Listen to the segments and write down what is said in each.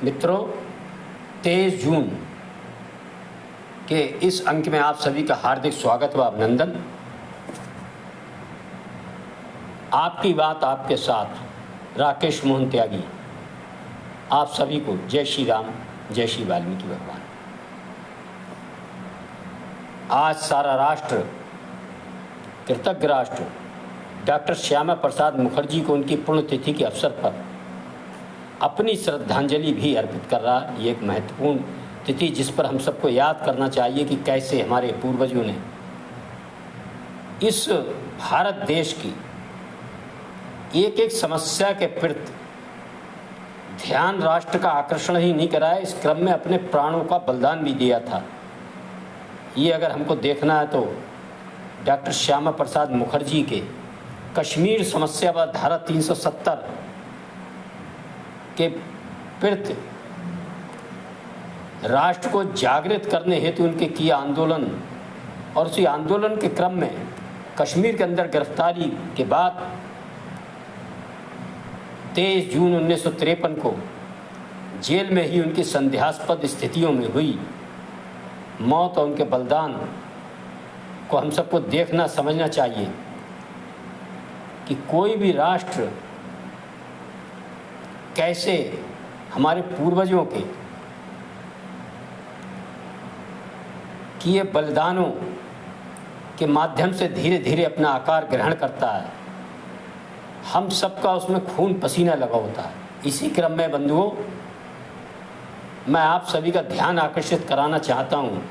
मित्रों, 23 जून के इस अंक में आप सभी का हार्दिक स्वागत व अभिनंदन। आपकी बात आपके साथ राकेश मोहन त्यागी। आप सभी को जय श्री राम, जय श्री वाल्मीकि भगवान। आज सारा राष्ट्र, कृतज्ञ राष्ट्र डॉक्टर श्यामा प्रसाद मुखर्जी को उनकी पुण्यतिथि के अवसर पर अपनी श्रद्धांजलि भी अर्पित कर रहा है। ये एक महत्वपूर्ण तिथि जिस पर हम सबको याद करना चाहिए कि कैसे हमारे पूर्वजों ने इस भारत देश की एक एक समस्या के प्रति ध्यान राष्ट्र का आकर्षण ही नहीं कराया, इस क्रम में अपने प्राणों का बलिदान भी दिया था। ये अगर हमको देखना है तो डॉक्टर श्यामा प्रसाद मुखर्जी के कश्मीर समस्या व धारा 370 के प्रति राष्ट्र को जागृत करने हेतु उनके किया आंदोलन और उसी आंदोलन के क्रम में कश्मीर के अंदर गिरफ्तारी के बाद 23 जून 1953 को जेल में ही उनकी संदेहास्पद स्थितियों में हुई मौत और उनके बलिदान को हम सबको देखना समझना चाहिए कि कोई भी राष्ट्र कैसे हमारे पूर्वजों के किए बलिदानों के माध्यम से धीरे धीरे अपना आकार ग्रहण करता है। हम सबका उसमें खून पसीना लगा होता है। इसी क्रम में बंधुओं, मैं आप सभी का ध्यान आकर्षित कराना चाहता हूँ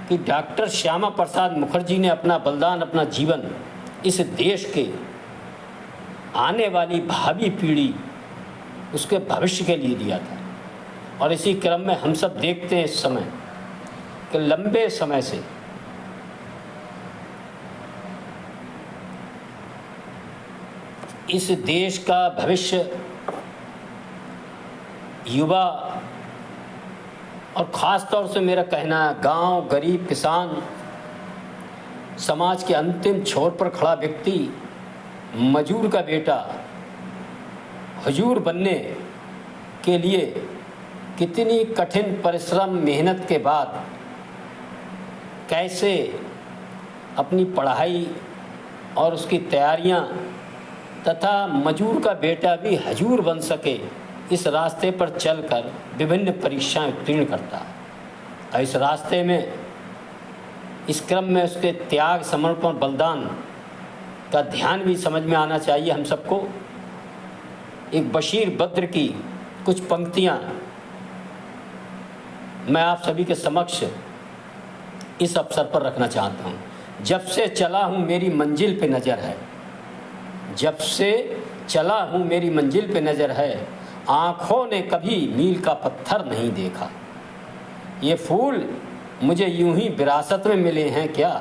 कि डॉक्टर श्यामा प्रसाद मुखर्जी ने अपना बलिदान, अपना जीवन इस देश के आने वाली भावी पीढ़ी, उसके भविष्य के लिए दिया था। और इसी क्रम में हम सब देखते हैं इस समय कि लंबे समय से इस देश का भविष्य युवा और ख़ास तौर से मेरा कहना है गांव, गरीब, किसान, समाज के अंतिम छोर पर खड़ा व्यक्ति, मजदूर का बेटा हुजूर बनने के लिए कितनी कठिन परिश्रम, मेहनत के बाद कैसे अपनी पढ़ाई और उसकी तैयारियां तथा मजदूर का बेटा भी हुजूर बन सके, इस रास्ते पर चलकर विभिन्न परीक्षाएं उत्तीर्ण करता है। और इस रास्ते में, इस क्रम में उसके त्याग, समर्पण, बलिदान का ध्यान भी समझ में आना चाहिए हम सबको। एक बशीर बद्र की कुछ पंक्तियां मैं आप सभी के समक्ष इस अवसर पर रखना चाहता हूं। जब से चला हूं मेरी मंजिल पे नज़र है, जब से चला हूं मेरी मंजिल पे नज़र है, आँखों ने कभी मील का पत्थर नहीं देखा। ये फूल मुझे यूं ही विरासत में मिले हैं क्या,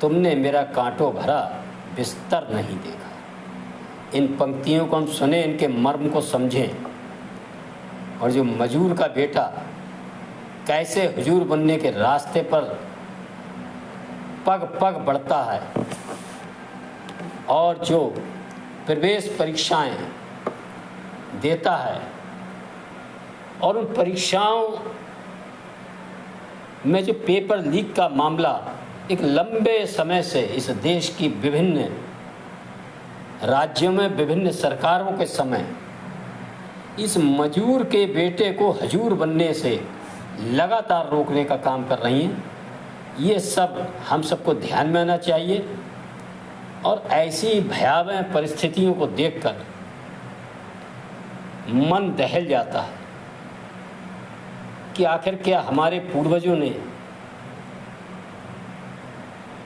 तुमने मेरा कांटों भरा बिस्तर नहीं देखा। इन पंक्तियों को हम सुने, इनके मर्म को समझें। और जो मजदूर का बेटा कैसे हुजूर बनने के रास्ते पर पग पग बढ़ता है और जो प्रवेश परीक्षाएं देता है और उन परीक्षाओं में जो पेपर लीक का मामला एक लंबे समय से इस देश की विभिन्न राज्यों में, विभिन्न सरकारों के समय इस मजदूर के बेटे को हुजूर बनने से लगातार रोकने का काम कर रही हैं, ये सब हम सबको ध्यान में आना चाहिए। और ऐसी भयावह परिस्थितियों को देखकर मन दहल जाता है कि आखिर क्या हमारे पूर्वजों ने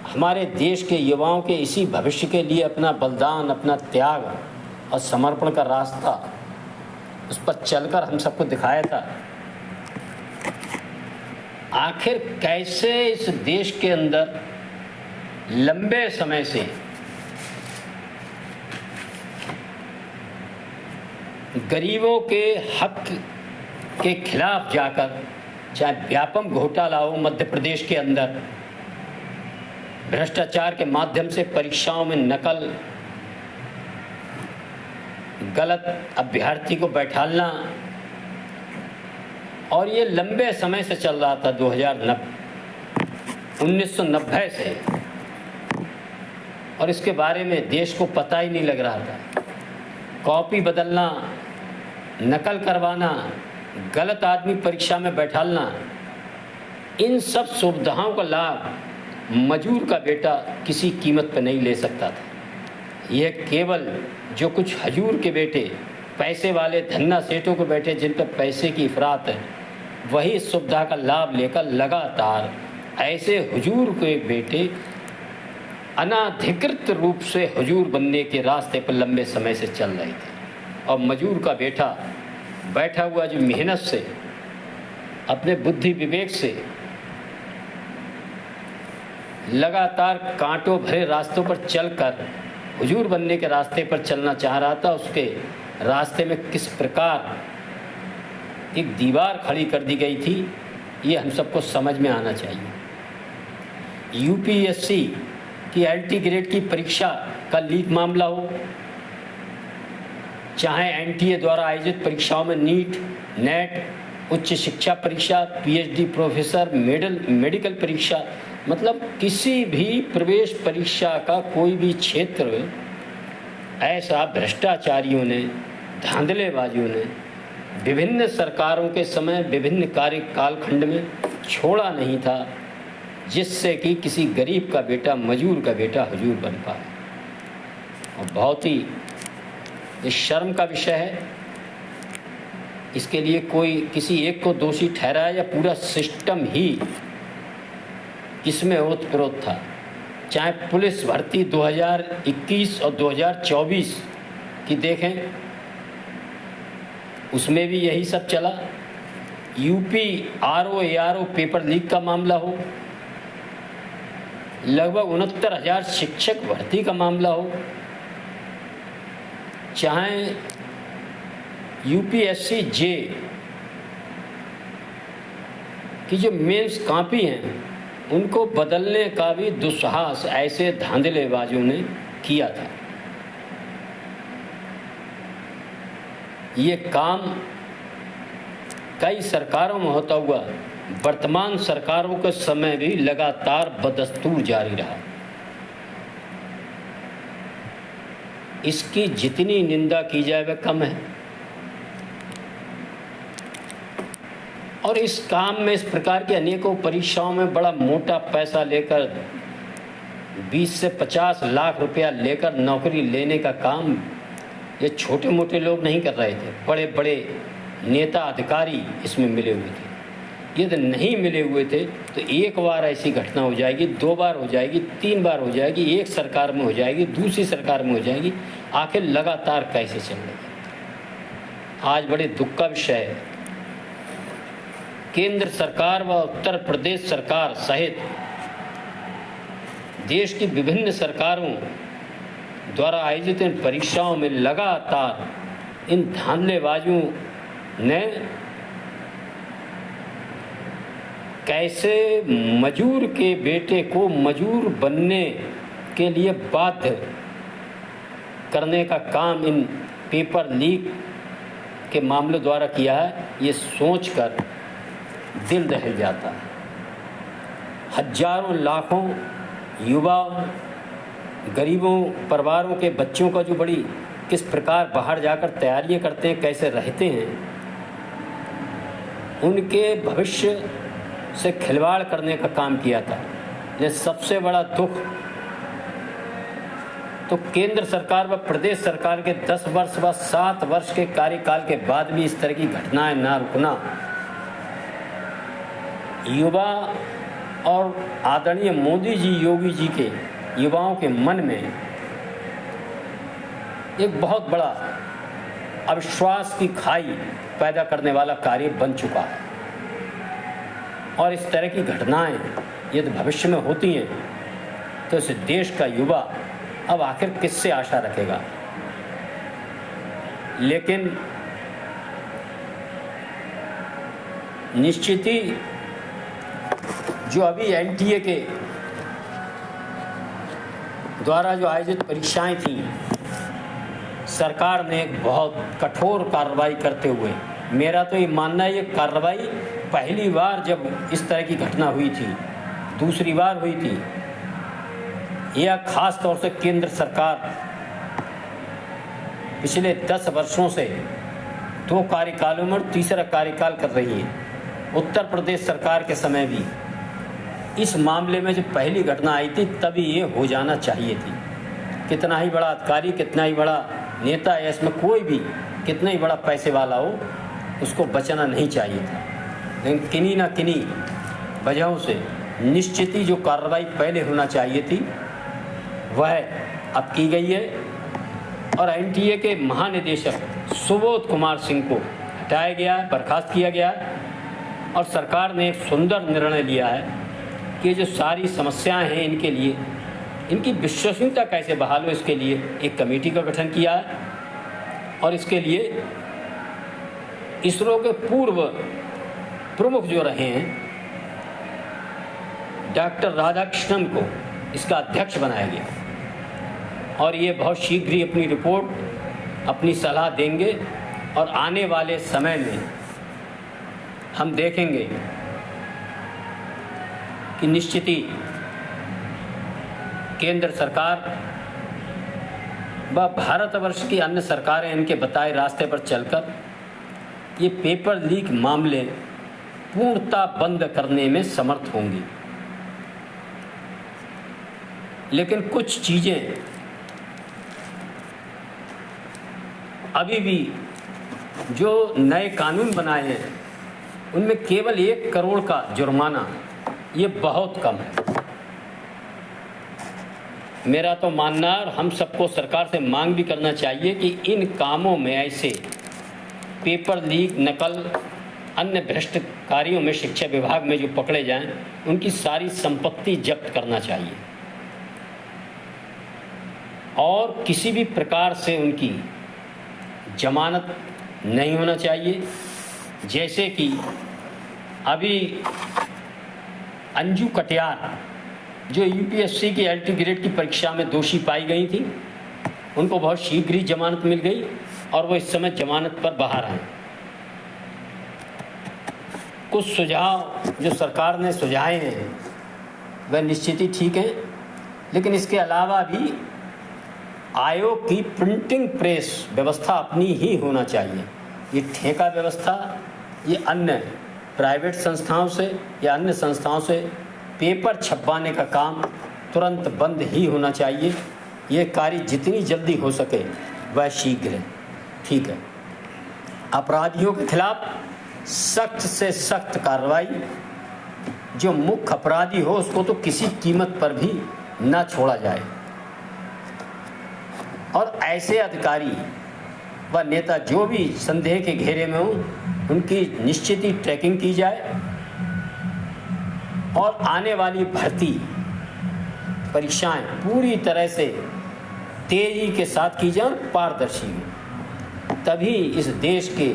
हमारे देश के युवाओं के इसी भविष्य के लिए अपना बलिदान, अपना त्याग और समर्पण का रास्ता उस पर चलकर हम सबको दिखाया था। आखिर कैसे इस देश के अंदर लंबे समय से गरीबों के हक के खिलाफ जाकर, चाहे व्यापक घोटाला हो मध्य प्रदेश के अंदर, भ्रष्टाचार के माध्यम से परीक्षाओं में नकल, गलत अभ्यर्थी को बैठालना और ये लंबे समय से चल रहा था, 1990 से, और इसके बारे में देश को पता ही नहीं लग रहा था। कॉपी बदलना, नकल करवाना, गलत आदमी परीक्षा में बैठालना, इन सब सुविधाओं का लाभ मजदूर का बेटा किसी कीमत पर नहीं ले सकता था। यह केवल जो कुछ हजूर के बेटे, पैसे वाले धन्ना सेठों के बेटे, जिन पर पैसे की इफरात है, वही इस सुविधा का लाभ लेकर लगातार ऐसे हुजूर के बेटे अनाधिकृत रूप से हुजूर बनने के रास्ते पर लंबे समय से चल रहे थे। और मजदूर का बेटा बैठा हुआ जो मेहनत से, अपने बुद्धि विवेक से लगातार कांटों भरे रास्तों पर चलकर हुजूर बनने के रास्ते पर चलना चाह रहा था, उसके रास्ते में किस प्रकार एक दीवार खड़ी कर दी गई थी, ये हम सबको समझ में आना चाहिए। यूपीएससी की एलटी ग्रेड की परीक्षा का लीक मामला हो, चाहे एनटीए द्वारा आयोजित परीक्षाओं में नीट, नेट, उच्च शिक्षा परीक्षा, पीएचडी प्रोफेसर, मेडिकल परीक्षा, मतलब किसी भी प्रवेश परीक्षा का कोई भी क्षेत्र ऐसा भ्रष्टाचारियों ने, धांधलेबाजियों ने विभिन्न सरकारों के समय, विभिन्न कालखंड में छोड़ा नहीं था, जिससे कि किसी गरीब का बेटा, मजदूर का बेटा हुजूर बन पाए। और बहुत ही ये शर्म का विषय है। इसके लिए कोई किसी एक को दोषी ठहराया या पूरा सिस्टम ही इसमें ओतप्रोत था। चाहे पुलिस भर्ती 2021 और 2024 की देखें, उसमें भी यही सब चला। यूपी आरओ पेपर लीक का मामला हो, लगभग 69,000 शिक्षक भर्ती का मामला हो, चाहे यूपीएससी जे की जो मेंस कॉपी हैं, उनको बदलने का भी दुस्साहस ऐसे धांधलेबाजों ने किया था। ये काम कई सरकारों में होता हुआ वर्तमान सरकारों के समय भी लगातार बदस्तूर जारी रहा। इसकी जितनी निंदा की जाए वह कम है। और इस काम में, इस प्रकार की अनेकों परीक्षाओं में बड़ा मोटा पैसा लेकर 20 से 50 लाख रुपया लेकर नौकरी लेने का काम ये छोटे मोटे लोग नहीं कर रहे थे, बड़े बड़े नेता अधिकारी इसमें मिले हुए थे। यदि नहीं मिले हुए थे तो एक बार ऐसी घटना हो जाएगी, 2 बार हो जाएगी, 3 बार हो जाएगी, एक सरकार में हो जाएगी, दूसरी सरकार में हो जाएगी, आखिर लगातार कैसे चल रही है। आज बड़े दुख का विषय है, केंद्र सरकार व उत्तर प्रदेश सरकार सहित देश की विभिन्न सरकारों द्वारा आयोजित इन परीक्षाओं में लगातार इन धांधलेबाजों ने कैसे मजदूर के बेटे को मजदूर बनने के लिए बाध्य करने का काम इन पेपर लीक के मामले द्वारा किया है, ये सोचकर दिल दहल जाता है। हजारों लाखों युवा, गरीबों परिवारों के बच्चों का जो बड़ी किस प्रकार बाहर जाकर तैयारियां करते हैं, कैसे रहते हैं, उनके भविष्य से खिलवाड़ करने का काम किया था। ये सबसे बड़ा दुख तो केंद्र सरकार व प्रदेश सरकार के 10 वर्ष व 7 वर्ष के कार्यकाल के बाद भी इस तरह की घटनाएं ना रुकना, युवा और आदरणीय मोदी जी, योगी जी के युवाओं के मन में एक बहुत बड़ा अविश्वास की खाई पैदा करने वाला कार्य बन चुका है। और इस तरह की घटनाएं यदि भविष्य में होती हैं तो इस देश का युवा अब आखिर किससे आशा रखेगा। लेकिन निश्चित ही जो अभी एनटीए के द्वारा जो आयोजित परीक्षाएं थी, सरकार ने एक बहुत कठोर कार्रवाई करते हुए मेरा तो ये मानना है, ये कार्रवाई पहली बार जब इस तरह की घटना हुई थी, दूसरी बार हुई थी, यह खास तौर से केंद्र सरकार पिछले 10 वर्षों से 2 कार्यकालों में तीसरा कार्यकाल कर रही है। उत्तर प्रदेश सरकार के समय भी इस मामले में जब पहली घटना आई थी तभी ये हो जाना चाहिए थी। कितना ही बड़ा अधिकारी, कितना ही बड़ा नेता है, इसमें कोई भी कितना ही बड़ा पैसे वाला हो, उसको बचना नहीं चाहिए था। लेकिन किन्हीं ना किन्हीं वजहों से निश्चित ही जो कार्रवाई पहले होना चाहिए थी वह अब की गई है और एनटीए के महानिदेशक सुबोध कुमार सिंह को हटाया गया, बर्खास्त किया गया और सरकार ने एक सुंदर निर्णय लिया है कि जो सारी समस्याएं हैं इनके लिए, इनकी विश्वसनीयता कैसे बहाल हो, इसके लिए एक कमेटी का गठन किया है और इसके लिए इसरो के पूर्व प्रमुख जो रहे हैं डॉक्टर राधाकृष्णन को इसका अध्यक्ष बनाया गया और ये बहुत शीघ्र ही अपनी रिपोर्ट, अपनी सलाह देंगे और आने वाले समय में हम देखेंगे कि निश्चित ही केंद्र सरकार व भारतवर्ष की अन्य सरकारें इनके बताए रास्ते पर चलकर ये पेपर लीक मामले पूर्णतः बंद करने में समर्थ होंगी। लेकिन कुछ चीजें अभी भी जो नए कानून बनाए हैं उनमें केवल 1 करोड़ का जुर्माना, ये बहुत कम है। मेरा तो मानना है और हम सबको सरकार से मांग भी करना चाहिए कि इन कामों में, ऐसे पेपर लीक, नकल, अन्य भ्रष्ट कार्यों में शिक्षा विभाग में जो पकड़े जाएं, उनकी सारी संपत्ति जब्त करना चाहिए और किसी भी प्रकार से उनकी जमानत नहीं होना चाहिए। जैसे कि अभी अंजू कटियार जो यूपीएससी की एलटी ग्रेड की परीक्षा में दोषी पाई गई थी, उनको बहुत शीघ्र ही जमानत मिल गई और वो इस समय जमानत पर बाहर हैं। कुछ सुझाव जो सरकार ने सुझाए हैं वह निश्चित ही ठीक हैं, लेकिन इसके अलावा भी आयोग की प्रिंटिंग प्रेस व्यवस्था अपनी ही होना चाहिए। ये ठेका व्यवस्था, ये अन्य प्राइवेट संस्थाओं से या अन्य संस्थाओं से पेपर छपवाने का काम तुरंत बंद ही होना चाहिए। ये कार्य जितनी जल्दी हो सके वह शीघ्र है। ठीक है, अपराधियों के खिलाफ सख्त से सख्त कार्रवाई, जो मुख्य अपराधी हो उसको तो किसी कीमत पर भी ना छोड़ा जाए और ऐसे अधिकारी व नेता जो भी संदेह के घेरे में हो उनकी निश्चित ही ट्रैकिंग की जाए और आने वाली भर्ती परीक्षाएं पूरी तरह से तेजी के साथ की जाए और पारदर्शी हो। तभी इस देश के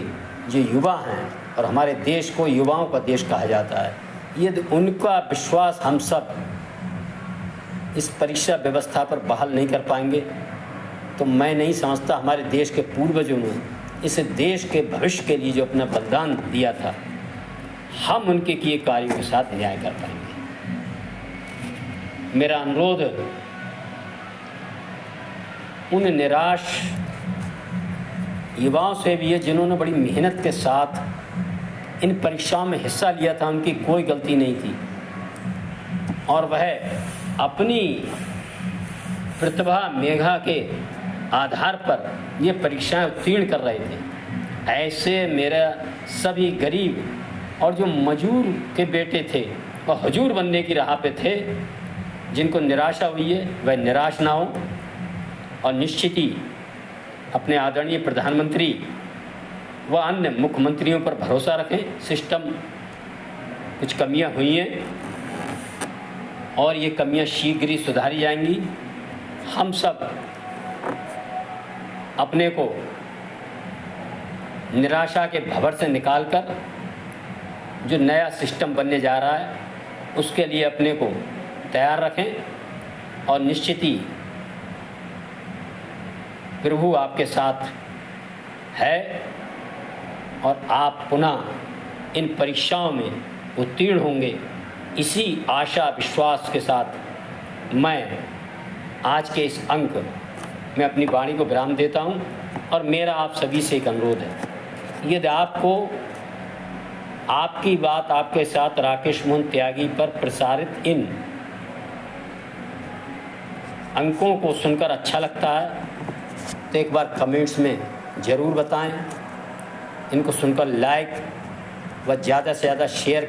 जो युवा हैं, और हमारे देश को युवाओं का देश कहा जाता है, यदि उनका विश्वास हम सब इस परीक्षा व्यवस्था पर बहाल नहीं कर पाएंगे तो मैं नहीं समझता हमारे देश के पूर्वजों ने इस देश के भविष्य के लिए जो अपना बलिदान दिया था, हम उनके किए कार्यों के साथ न्याय कर पाएंगे। मेरा अनुरोध उन निराश युवाओं से भी है जिन्होंने बड़ी मेहनत के साथ इन परीक्षाओं में हिस्सा लिया था, उनकी कोई गलती नहीं थी और वह अपनी प्रतिभा मेधा के आधार पर ये परीक्षाएं उत्तीर्ण कर रहे थे। ऐसे मेरा सभी गरीब और जो मजूर के बेटे थे और हजूर बनने की राह पे थे, जिनको निराशा हुई है वह निराश ना हो और निश्चित ही अपने आदरणीय प्रधानमंत्री व अन्य मुख्यमंत्रियों पर भरोसा रखें। सिस्टम कुछ कमियां हुई हैं और ये कमियां शीघ्र ही सुधारी जाएंगी। हम सब अपने को निराशा के भंवर से निकालकर जो नया सिस्टम बनने जा रहा है उसके लिए अपने को तैयार रखें और निश्चित ही प्रभु आपके साथ है और आप पुनः इन परीक्षाओं में उत्तीर्ण होंगे, इसी आशा विश्वास के साथ मैं आज के इस अंक में अपनी वाणी को विराम देता हूं। और मेरा आप सभी से एक अनुरोध है, यदि आपको आपकी बात आपके साथ राकेश मोहन त्यागी पर प्रसारित इन अंकों को सुनकर अच्छा लगता है तो एक बार कमेंट्स में ज़रूर बताएं। इनको सुनकर लाइक व ज़्यादा से ज़्यादा शेयर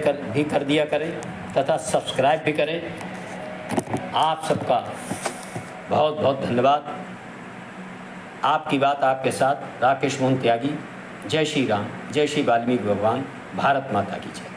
कर दिया करें तथा सब्सक्राइब भी करें। आप सबका बहुत बहुत धन्यवाद। आपकी बात आपके साथ राकेश मोहन त्यागी। जय श्री राम, जय श्री वाल्मीकि भगवान, भारत माता की जय।